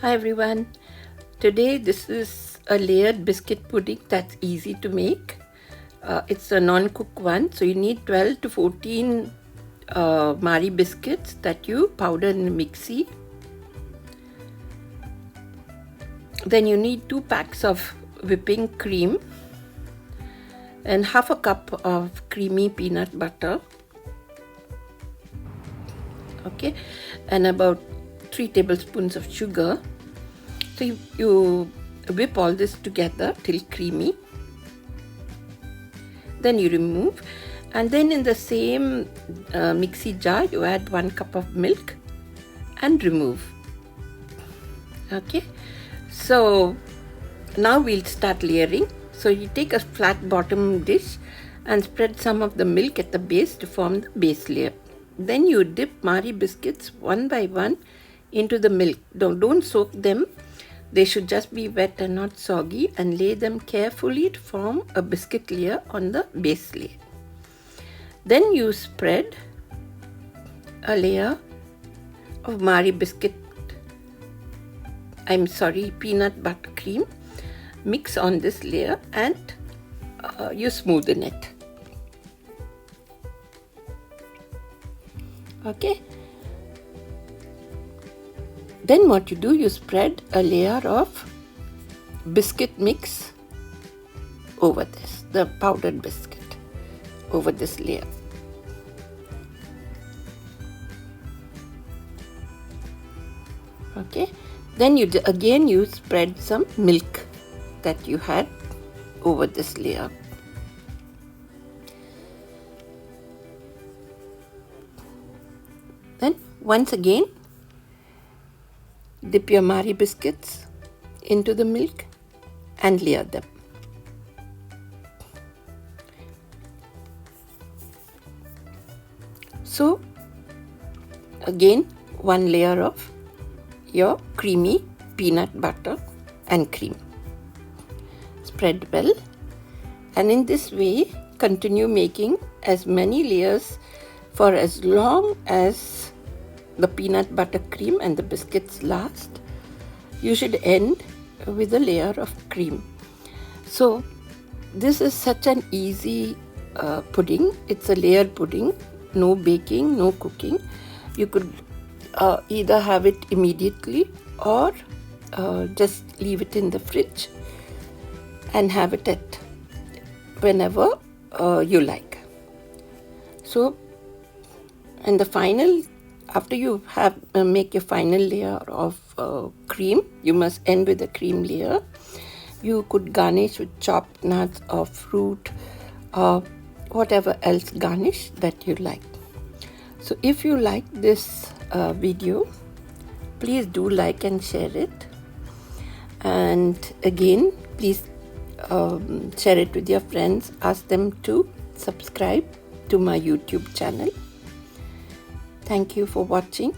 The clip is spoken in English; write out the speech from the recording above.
Hi everyone. Today this is a layered biscuit pudding that's easy to make. It's a non-cook one, so you need 12 to 14 Marie biscuits that you powder in a mixie. Then you need 2 packs of whipping cream and half a cup of creamy peanut butter. Okay, and about 3 tablespoons of sugar. So you whip all this together till creamy. Then you remove, and then in the same mixie jar you add 1 cup of milk and remove. Okay, so now we'll start layering. So you take a flat bottom dish and spread some of the milk at the base to form the base layer. Then you dip Marie biscuits one by one into the milk. Don't soak them. They should just be wet and not soggy, and lay them carefully to form a biscuit layer on the base layer. Then you spread a layer of peanut butter cream. Mix on this layer and you smoothen it. Okay. Then what you do, you spread a layer of biscuit mix over this, the powdered biscuit over this layer. Okay, then you spread some milk that you had over this layer. Then once again dip your Marie biscuits into the milk and layer them. So again, 1 layer of your creamy peanut butter and cream. Spread well, and in this way continue making as many layers for as long as the peanut butter cream and the biscuits last. You should end with a layer of cream. So this is such an easy pudding. It's a layered pudding, no baking, no cooking. You could either have it immediately or just leave it in the fridge and have it at whenever you like. So, and the final, after you have make your final layer of cream, you must end with a cream layer. You could garnish with chopped nuts or fruit or whatever else garnish that you like. So if you like this video, please do like and share it. And again, please share it with your friends. Ask them to subscribe to my YouTube channel. Thank you for watching.